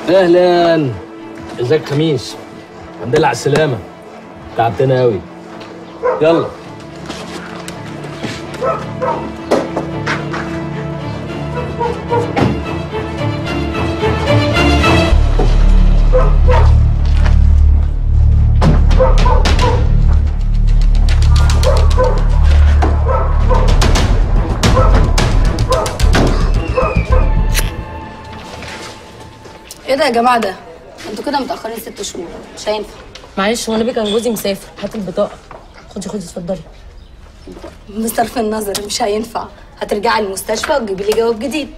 اهلا. ازيك خميس؟ الحمد لله على السلامة. تعبتنا قوي. يلا. ايه ده يا جماعه ده؟ انتوا كده متاخرين 6 شهور، مش هينفع. معلش، هو النبي كان جوزي مسافر. هات البطاقه. خدي اتفضلي. بصرف النظر مش هينفع، هترجعي المستشفى وتجيبي لي جواب جديد.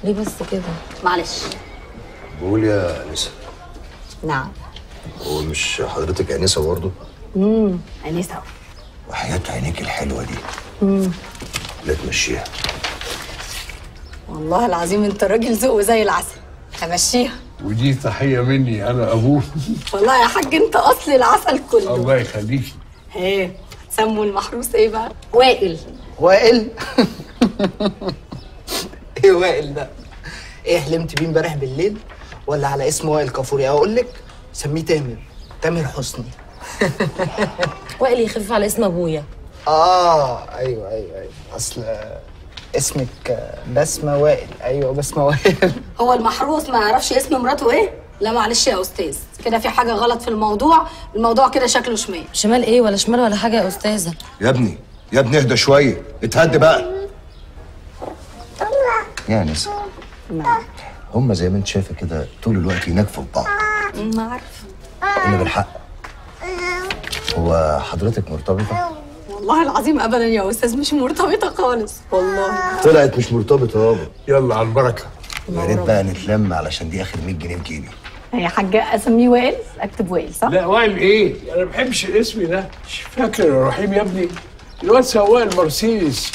ليه بس كده؟ معلش. بقول يا انسه. نعم. هو مش حضرتك انسه برضه؟ انسه. وحياة عينيك الحلوه دي لا تمشيها. والله العظيم انت راجل ذوق زي العسل. همشيها. ودي تحيه مني انا ابوه. والله يا حاج انت اصل العسل كله. الله يخليكي. ايه هتسموا المحروس ايه بقى؟ وائل. وائل؟ ايه وائل ده؟ ايه حلمت بيه امبارح بالليل؟ ولا على اسم وائل كافوري؟ اقول لك سميه تامر حسني. وائل يخفف على اسم ابويا. ايوه اصل اسمك بسمة وائل. ايوه بسمة وائل. هو المحروس ما يعرفش اسم مراته ايه؟ لا معلش يا استاذ، كده في حاجه غلط في الموضوع كده شكله شمال. شمال ايه ولا شمال ولا حاجه يا استاذه؟ يا ابني اهدى شويه، اتهدي بقى. يا انسه. نعم. هم زي ما انت شايفه كده طول الوقت ينكفوا في بعض. ما عارف. انا بالحق. هو حضرتك مرتبطه؟ والله العظيم ابدا يا استاذ، مش مرتبطه خالص والله. طلعت مش مرتبطه يابا. يلا على البركه. يا ريت بقى نتلم علشان دي اخر 100 جنيه في جيبي. يا حاجه اسميه وائل، اكتب وائل صح؟ لا وائل ايه؟ انا ما بحبش الاسم ده. مش فاكر يا رحيم يا ابني؟ الواد سواق المرسيدس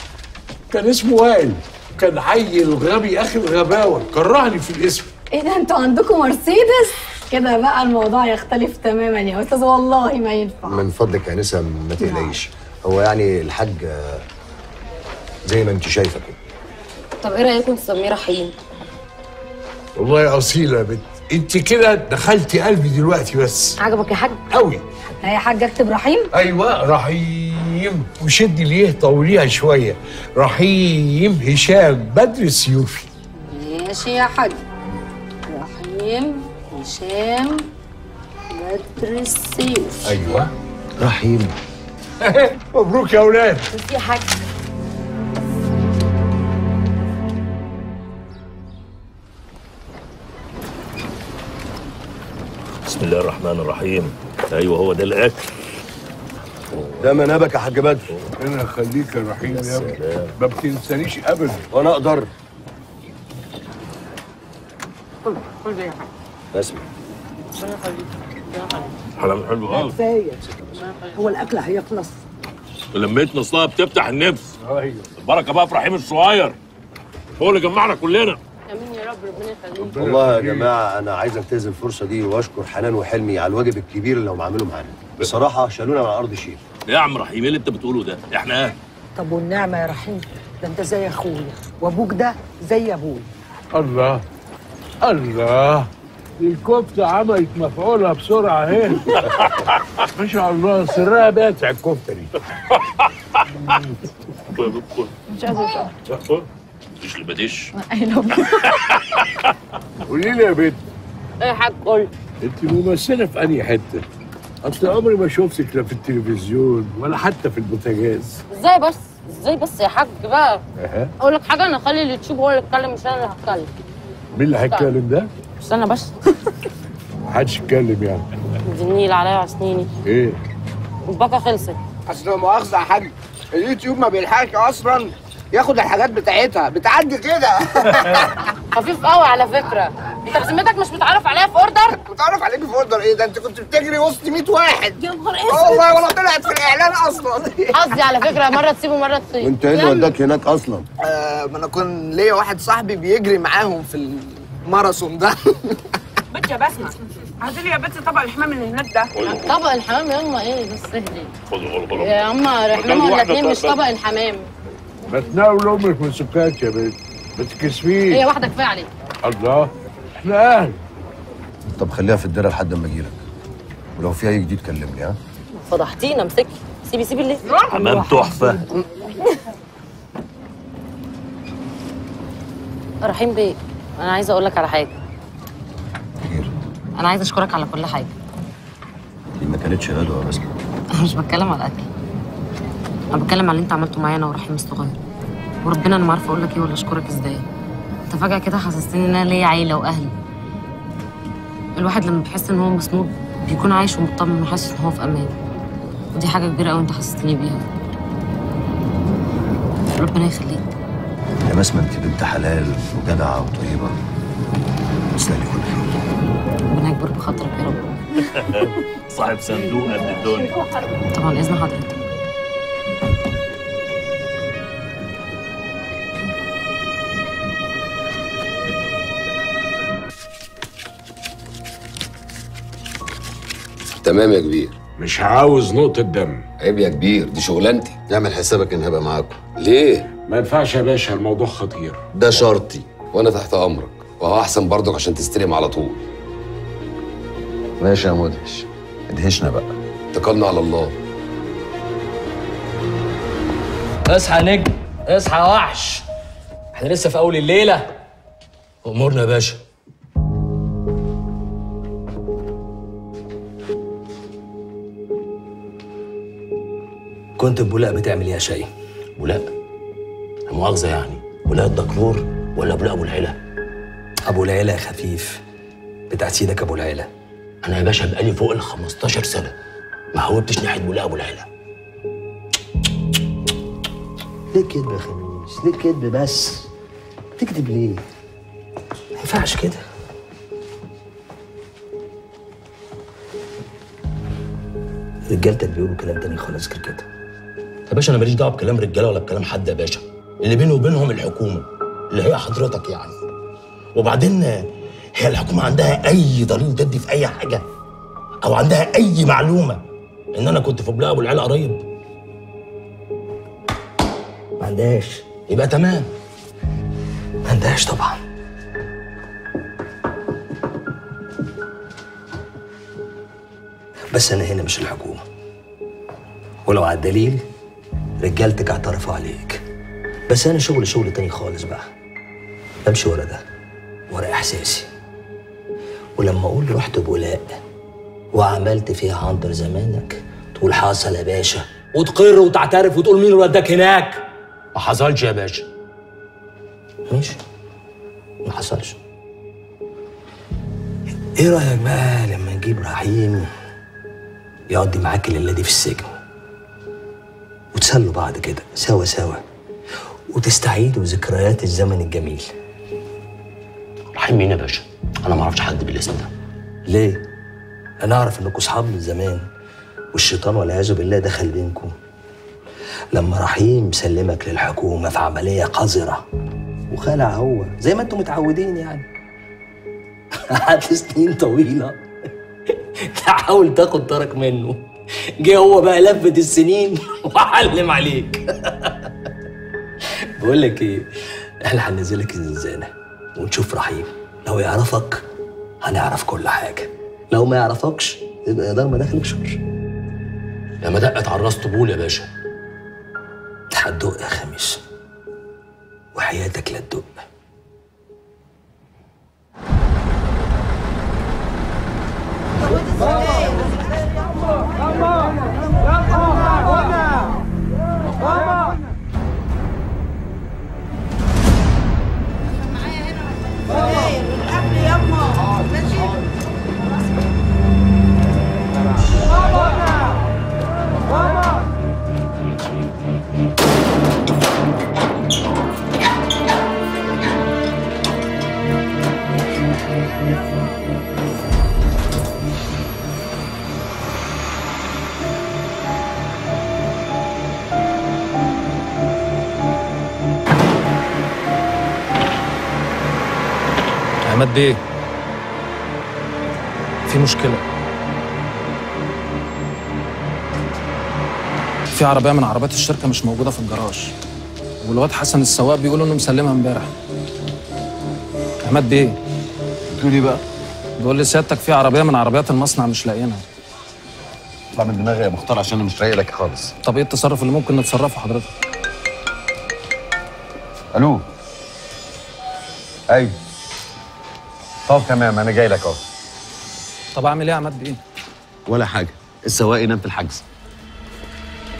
كان اسمه وائل، كان عيل غبي اخر غباوه، كرهني في الاسم. ايه ده انتوا عندكم مرسيدس؟ كده بقى الموضوع يختلف تماما يا استاذ، والله ما ينفع. من فضلك يا انسه ما تقلقيش. هو يعني الحاج زي ما انت شايفه كده. طب ايه رايكم تسميه رحيم؟ والله اصيله يا بنت، انت كده دخلتي قلبي دلوقتي. بس عجبك يا حاج؟ قوي. لا يا حاج اكتب رحيم. ايوه رحيم، وشدي ليه طوليها شويه. رحيم هشام بدر السيوفي. ماشي يا حاج. رحيم هشام بدر السيوفي. ايوه رحيم. مبروك يا اولاد. بس يا حاج. بسم الله الرحمن الرحيم. ايوه هو ده الاكل. ده منابك يا حاج بدر. انا اخليك يا رحيم يا ابني، ما بتنسانيش ابدا. وانا اقدر. كل ده يا حاج. اسمع. حلال حلو خالص. كفايه. هو الاكل هيخلص. لميت نصها بتفتح النفس. ايوه البركه بقى في رحيم الصغير، هو اللي جمعنا كلنا. امين يا رب، ربنا يخليك. والله يا جماعه انا عايز انتهز الفرصه دي واشكر حنان وحلمي على الواجب الكبير اللي هم عملوه معانا. بصراحه شالونا من ارض شيل. إيه يا عم رحيم، ايه اللي انت بتقوله ده؟ احنا اهل. طب والنعمه يا رحيم، ده انت زي اخويا وابوك ده زي ابوي. الله الله، دي الكفته عملت مفعولها بسرعه اهي. ما شاء الله، سرها باتع الكفته دي. مش قادر. مش اللي بديش. قولي لي يا بنت، ايه يا حاج قول. انت ممثله في انهي حته؟ اصل عمري ما شفتك لا في التلفزيون ولا حتى في البوتاجاز. ازاي بس يا حاج بقى؟ اها، اقول لك حاجه، انا اخلي اللي تشوف هو اللي يتكلم، مش انا اللي هتكلم. مين اللي هيتكلم ده؟ استنى بس. محدش يتكلم يعني. دي النيل عليا وعسنيني. ايه؟ الباقه خلصت. اصل مؤاخذه يا حاج، اليوتيوب ما بيلحقش اصلا ياخد الحاجات بتاعتها، بتعدي كده. خفيف قوي على فكره. انت بذمتك مش متعرف عليها في اوردر؟ متعرف عليك في اوردر ايه ده؟ انت كنت بتجري وسط 100 واحد. يا نهار اسود. والله ولا طلعت في الاعلان اصلا. حظي على فكره، مره تسيبه مره تصيب. وانت ايه اللي وداك هناك اصلا؟ ما انا كان ليا واحد صاحبي بيجري معاهم في الماراثون ده. بنت يا بسمه، هاتي لي يا بنت طبق الحمام اللي هناك ده. طبق الحمام ياما ايه بس اهدي. خد يا اما رحمه ولا اتنين، مش طبق الحمام. ما تناول امك من سكات يا بنت، ما تكسفيش. هي واحده كفايه عليك. الله، احنا اهل. طب خليها في الدره لحد ما اجيلك، ولو في اي جديد كلمني. ها فضحتينا، امسكي. سيبي اللي حمام تحفه. رحيم بيه، انا عايزه اقول لك على حاجه. خير؟ انا عايزه اشكرك على كل حاجه. دي ما كانتش غدوه بس. انا مش بتكلم على الاكل، انا بتكلم على اللي انت عملته معايا انا ورحيم الصغير. وربنا انا ما عارفه اقول لك ايه ولا اشكرك ازاي. انت فجاه كده حسستني ان انا ليا عيله واهل. الواحد لما بيحس ان هو مسنود بيكون عايش ومطمن وحاسس ان هو في امان، ودي حاجه كبيره قوي انت حسستني بيها. ربنا يخليك يا بسمة، انت بنت حلال وجدعه وطيبه، تسلمي كل خير. ربنا يكبر بخاطرك يا رب. صاحب صندوق قد الدنيا. طبعا اذن حضرتك. تمام يا كبير. مش عاوز نقطة دم. عيب يا كبير، دي شغلانتي. اعمل حسابك ان هبقى معاكم. ليه؟ ما ينفعش يا باشا، الموضوع خطير. ده شرطي. وانا تحت امرك، وهو احسن برضك عشان تستلم على طول. ماشي يا مدهش، ادهشنا بقى. اتكلنا على الله. اصحى يا نجم، اصحى يا وحش، احنا لسه في اول الليله. امورنا يا باشا. كنت بولاق بتعمل ايه يا شاي؟ بولاق؟ لا مؤاخذة يعني، بولاق الدكرور ولا بولاق ابو العيلة؟ ابو العيلة يا خفيف، بتاع سيدك ابو العيلة. انا يا باشا بقالي فوق ال 15 سنة ما حاولتش ناحية بولاق ابو العيلة. ليه كدب يا خميس؟ ليه كدب بس؟ تكذب ليه؟ ما ينفعش كده. رجالتك بيقولوا كلام تاني خالص غير كده. يا باشا انا ماليش دعوة بكلام رجالة ولا بكلام حد يا باشا، اللي بيني وبينهم الحكومة اللي هي حضرتك يعني. وبعدين هي الحكومة عندها أي دليل تدي في أي حاجة؟ أو عندها أي معلومة إن أنا كنت في بولاق أبو العيلة قريب؟ ما عندهاش. يبقى تمام. ما عندهاش طبعا. بس أنا هنا مش الحكومة، ولو على الدليل رجالتك اعترفوا عليك. بس أنا شغل تاني خالص بقى. بمشي ورا ده، ورا إحساسي. ولما أقول رحت بولاق وعملت فيها عنتر زمانك، تقول حصل يا باشا، وتقر وتعترف وتقول مين اللي وداك هناك. ما حصلش يا باشا. ماشي، ما حصلش. ايه رأيك بقى لما نجيب رحيم يقضي معاك الليلة دي في السجن، وتسلوا بعض كده سوا وتستعيدوا ذكريات الزمن الجميل؟ رحيم مين يا باشا؟ انا ما اعرفش حد بالاسم ده. ليه؟ انا اعرف انكم اصحاب من زمان، والشيطان والعياذ بالله دخل بينكم لما رحيم سلمك للحكومة في عملية قذرة، وخلع هو زي ما انتم متعودين يعني. قعدت سنين طويلة تحاول تاخد طارك منه، جه هو بقى لفت السنين وعلم عليك. بقول لك ايه، احنا هننزلك الزنزانة ونشوف رحيم، لو يعرفك هنعرف كل حاجة، لو ما يعرفكش يبقى دار مداخلك شر. لما دقت على الراس طبول يا باشا. هتدق يا خميس، وحياتك لا تدق. عماد بيه، في مشكلة. في عربية من عربيات الشركة مش موجودة في الجراج، والواد حسن السواق بيقول انه مسلمها امبارح. عماد بيه، بتقول ايه بقى؟ بيقول لي سيادتك في عربيه من عربيات المصنع مش لاقيينها. اطلع من دماغي يا مختار عشان انا مش رايق لك خالص. طب ايه التصرف اللي ممكن نتصرفه حضرتك؟ الو. ايوه. طب تمام انا جاي لك اهو. طب اعمل ايه يا عماد بيه؟ ولا حاجه، السواق نام في الحجز.